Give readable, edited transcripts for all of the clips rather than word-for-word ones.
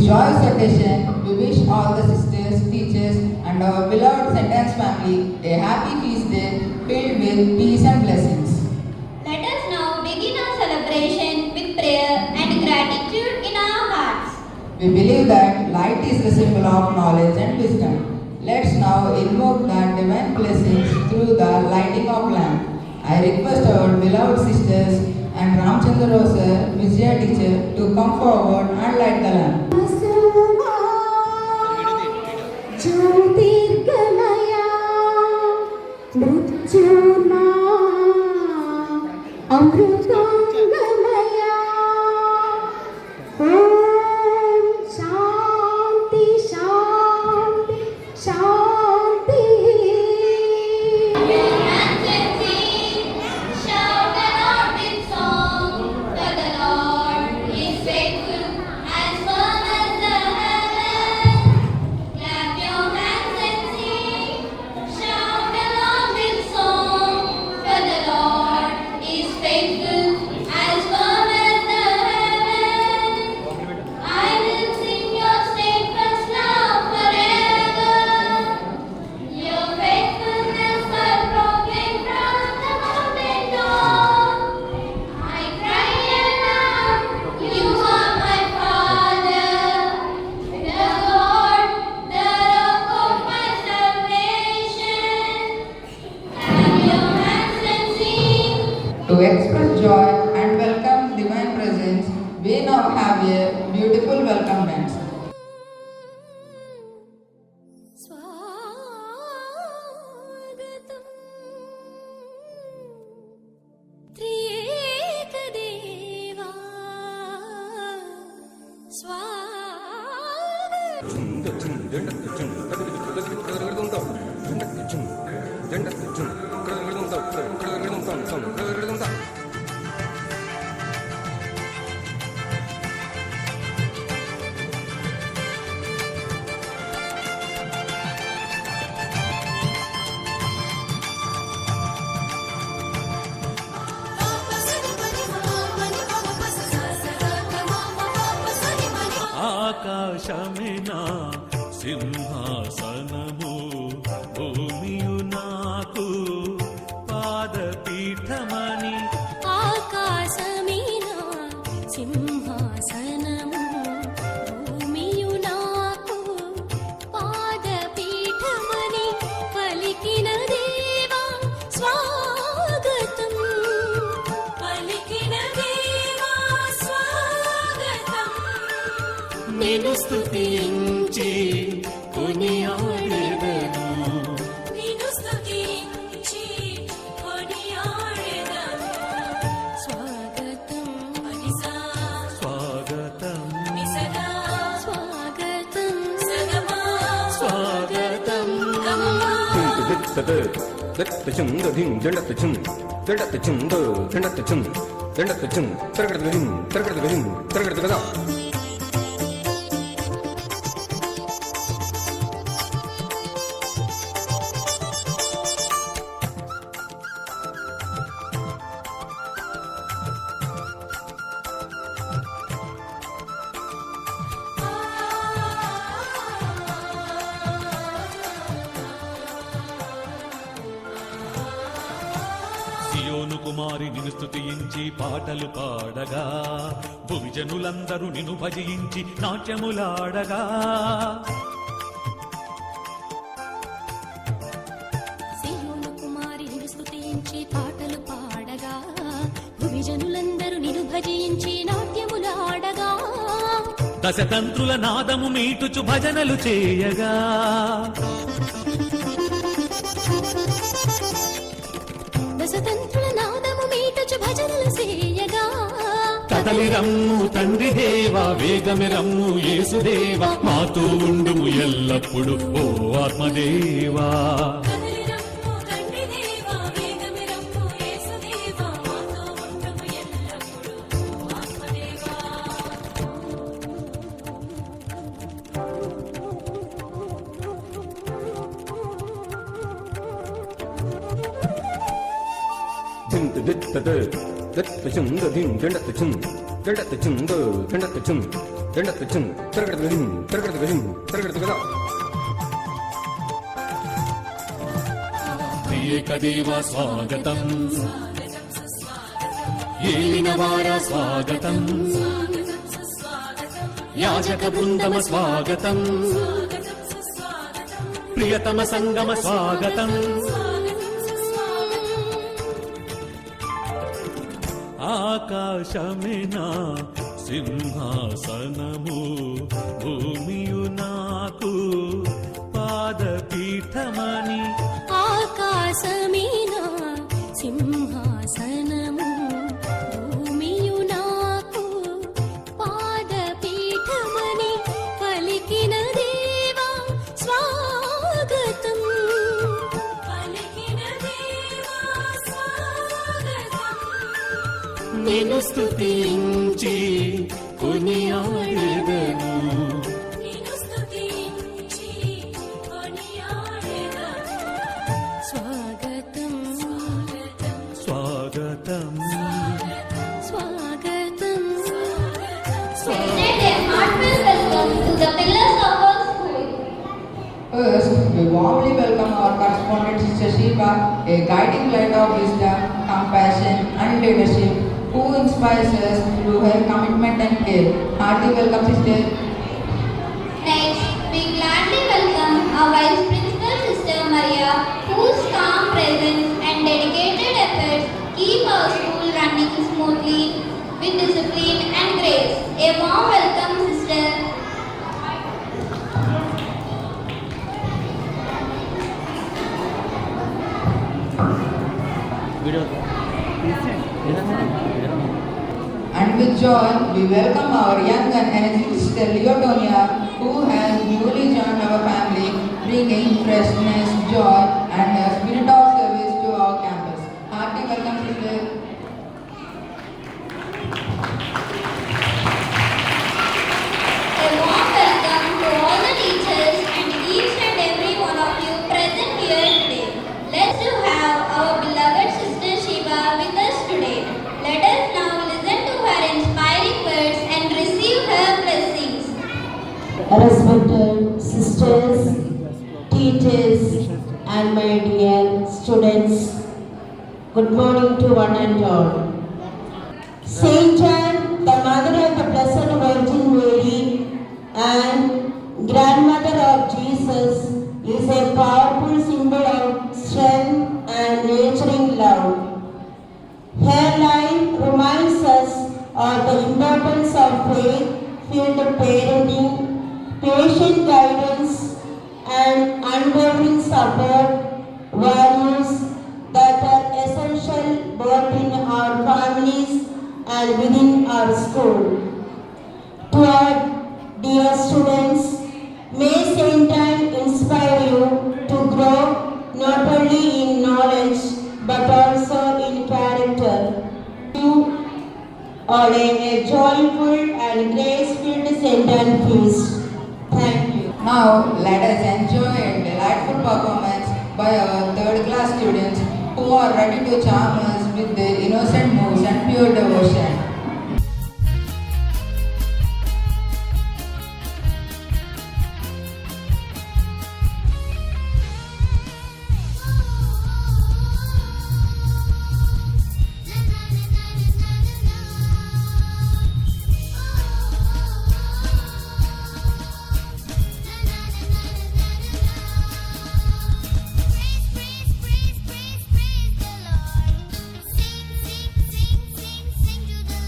joyous occasion, we wish all the sisters, teachers, and our beloved Sentence family a happy feast day filled with peace and blessings. Let us now begin our celebration with prayer and gratitude in our hearts. We believe that light is the symbol of knowledge and wisdom. Let's now invoke the divine blessings through the lighting of lamp. I request our beloved sisters and Ramchandra Rosa, Vijaya teacher, to come forward and light the lamp. ज्योतिर्गमया मृत्युर्मा अमृतंगमया Om Shanti Shanti Shanti Shout aloud with song, for the Lord is faithful as firm as the heaven. Clap your hands and sing. Shout aloud with song, for the Lord is faithful as firm as the heaven. I will sing your steadfast love forever. Your faithfulness I proclaim from the mountain top. I cry aloud, you are my Father, the Lord, the rock of my salvation. Clap your hands and sing. To express joy and welcome divine presence, we now have a beautiful welcome dance. स्वागतं त्रिएकदेवा स्वागतं ఆకాశమినా సింహాసనము భూమియు నాకు పాదపీఠమని ఆకాశమీనా సింహాసనము భూమియు నాకు పాదపీఠమని పలికిన దేవా స్వాగతం పలికిన దేవా స్వాగతం నేను స్తుతించి కొనియాడెదను నిన్ను స్తుతించి కొనియాడెదను స్వాగతం అనిసా స్వాగతం నిసగా స్వాగతం సగమా స్వాగతం గమమా సియోను కుమారి నిన్ను స్తుతించి పాటలు పాడగా భువిజనులందరూ నిన్ను భజించి నాట్యములాడగా సియోను కుమారి నిన్ను స్తుతించి పాటలు పాడగా భువిజనులందరూ నిన్ను భజించి నాట్యములాడగా దశతంత్రుల నాదము మీటుచు భజనలు చేయగా దశతంత్రుల నాదము మీటచు భజనలు చేయగా కదలి రమ్ము తండ్రి దేవా వేగమి రమ్ము యేసుదేవా మాతో ఉండుము ఎల్లప్పుడు ఓ ఆత్మదేవా కదలి రమ్ము తండ్రి దేవా వేగమి రమ్ము యేసుదేవా మాతో ఉండుము ఎల్లప్పుడు ఆత్మదేవా జెండా తెచ్చుం తిరగడదు గజం తిరగడదు గజం తిరగడదు గజం. ఏకదేవ స్వాగతం ఏలినవార స్వాగతం యాజక బృందమ స్వాగతం ప్రియతమ సంగమ స్వాగతం ఆకాశమినా సింహాసనము భూమియు నాకు పాదపీఠమని ఆకాశమీనా సింహాసనము భూమియు నాకు పాదపీఠమని పలికిన దేవా స్వాగతం పలికిన దేవా స్వాగతం నేను స్తుతించి కొనియాడెదను నిన్ను స్తుతించి కొనియాడెదను స్వాగతం స్వాగతం స్వాగతం Extend a heartfelt welcome to the pillars of our school. First, we warmly welcome our correspondent Sister Shiva, a guiding light of wisdom, compassion and leadership, who inspires us through her commitment and care. Hearty welcome, Sister. Next, we gladly welcome our Vice Principal Sister Maria, whose calm presence and dedicated efforts keep our school running smoothly with discipline and grace. A warm welcome, Sister. And with joy, we welcome our young and energetic Sister Leotonia, who has newly joined our family, bringing freshness, joy, and a spirit of service to our campus. Hearty welcome, Sister. A warm welcome to all the teachers and each and every one of you present here today. Let's do have our beloved Sister Shiva with us today. Let us now listen to her inspiring words and receive her blessings. Respected sisters, teachers, and my dear students, good morning to one and all. Saint Anne, the mother of the Blessed Virgin Mary and grandmother of Jesus, is a powerful symbol of strength and nurturing love. Her life reminds us of the importance of faith-filled parenting, patient guidance, and unwavering support, values that are essential both in our families and within our school. To our dear students, may Saint Anne inspire you to grow not only in knowledge but also in character. You are a joyful and grace-filled Saint Anne feast. Thank you. Now, let us enjoy a delightful performance by our third class students who are ready to charm us with their innocent moves and pure devotion. Praise the Lord. Sing, sing, sing, sing, sing to the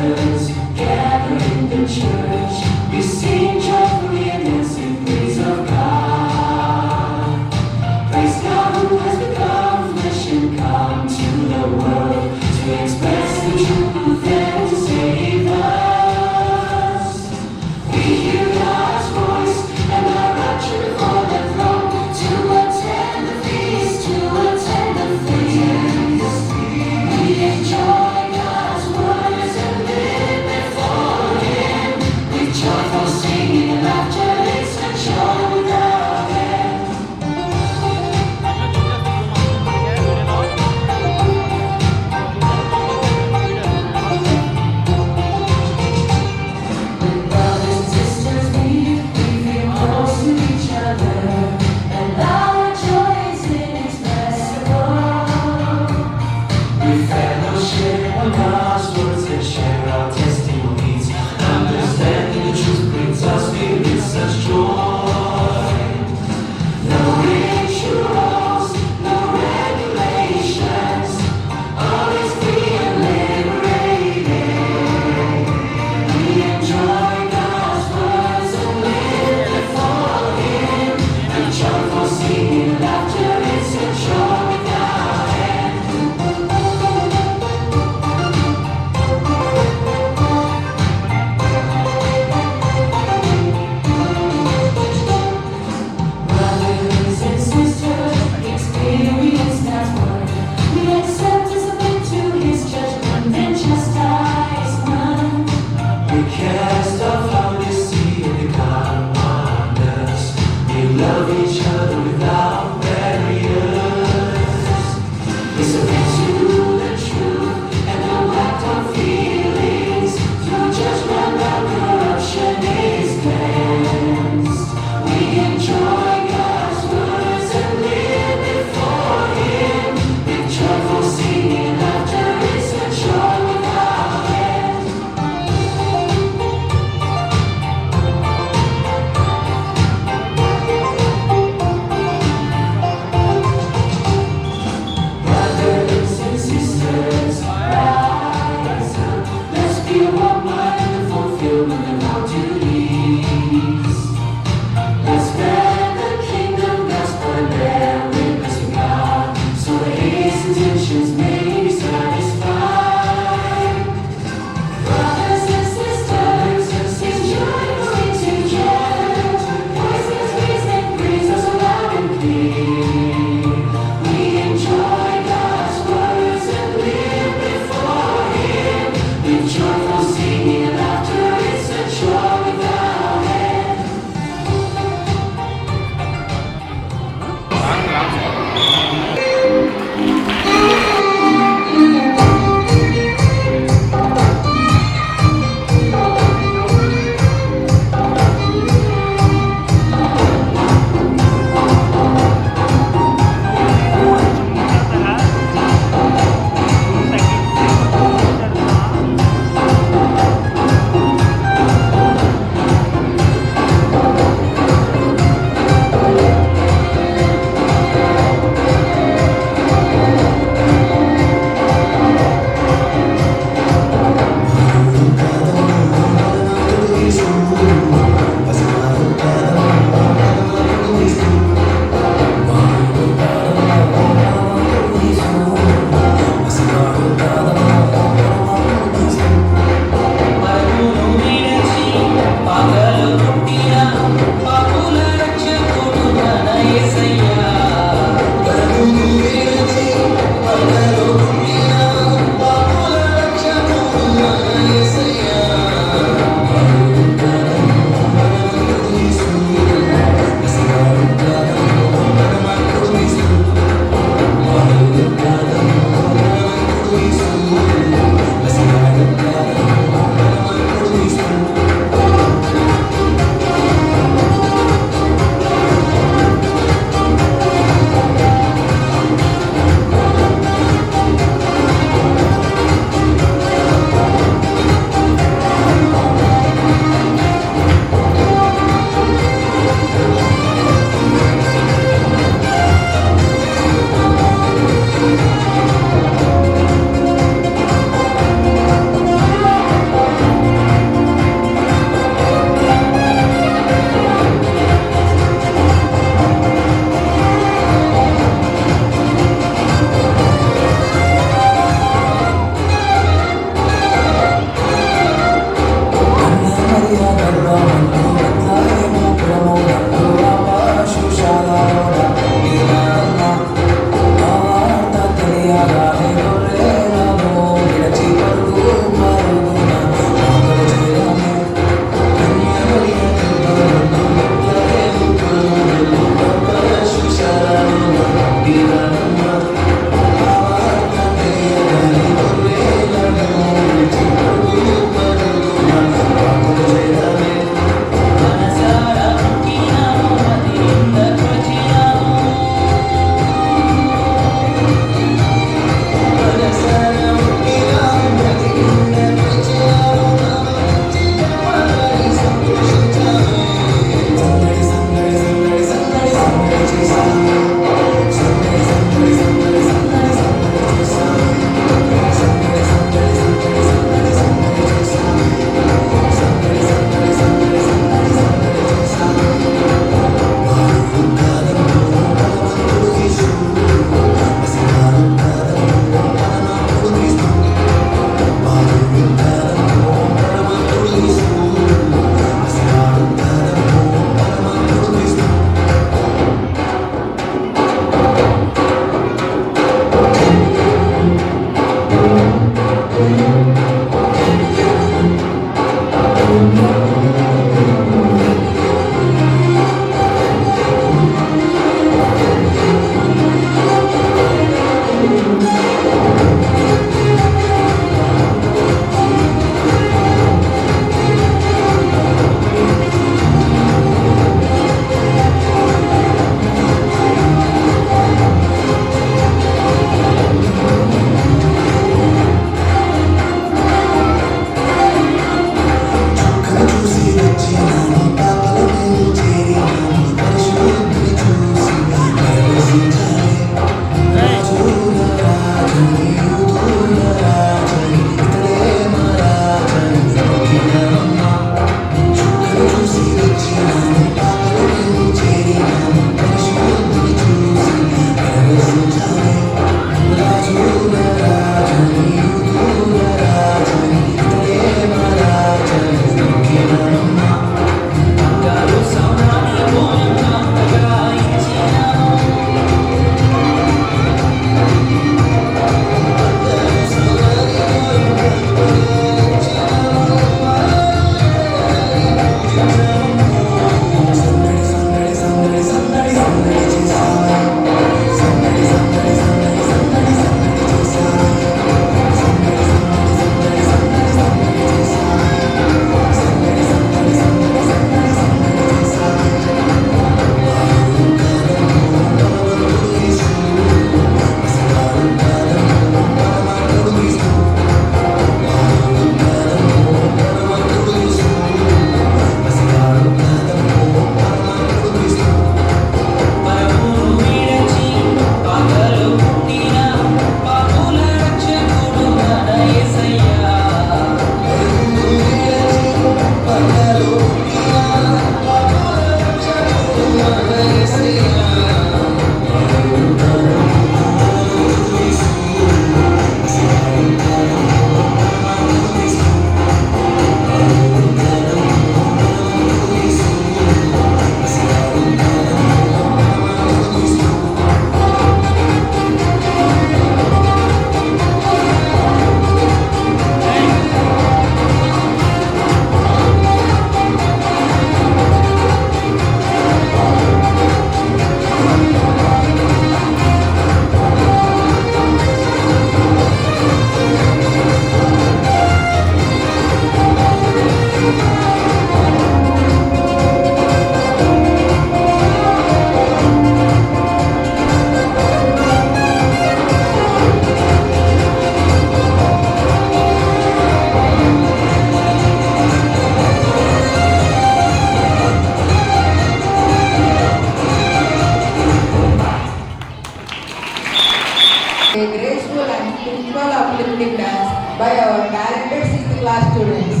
A graceful and spiritual uplifting dance by our talented 6th class students.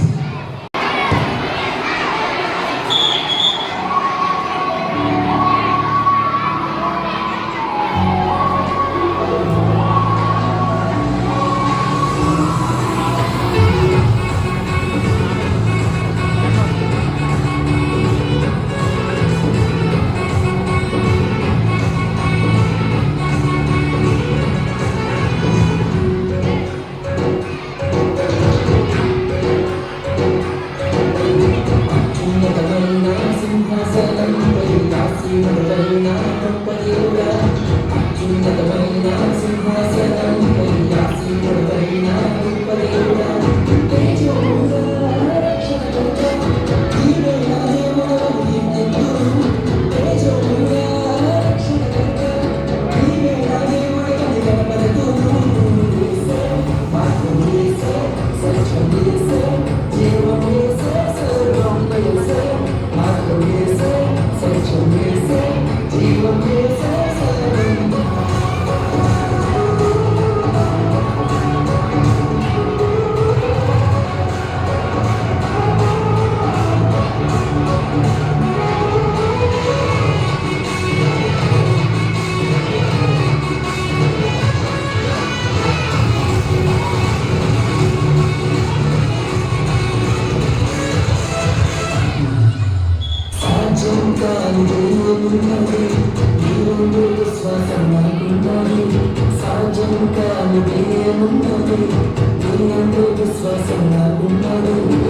ఉన్నతమైన సింహాసనంపై ఆసీనుడైన గొప్ప దేవుడా, అత్యున్నతమైన సింహాసనంపై ఆసీనుడైన గొప్ప దేవుడా, తేజోమయుడా, రక్షణకర్త, నీవే నా దేవుడవు నిత్యము. తేజోమయుడా, రక్షణకర్త, నీవే నా దేవుడవు నిలబడతును. యేసే, మార్గం యేసే, సత్యం యేసే, జీవం యేసే, సర్వం యేసే, మార్గం యేసే, సత్యం యేసే, జీవం యేసే, సర్వం. సాధ్యం కాని దేవుడున్నది, నీవు విశ్వాసం నాకున్నది. సాధ్యం కాని దేవుడున్నది, నీవు విశ్వాసం నాకున్నది.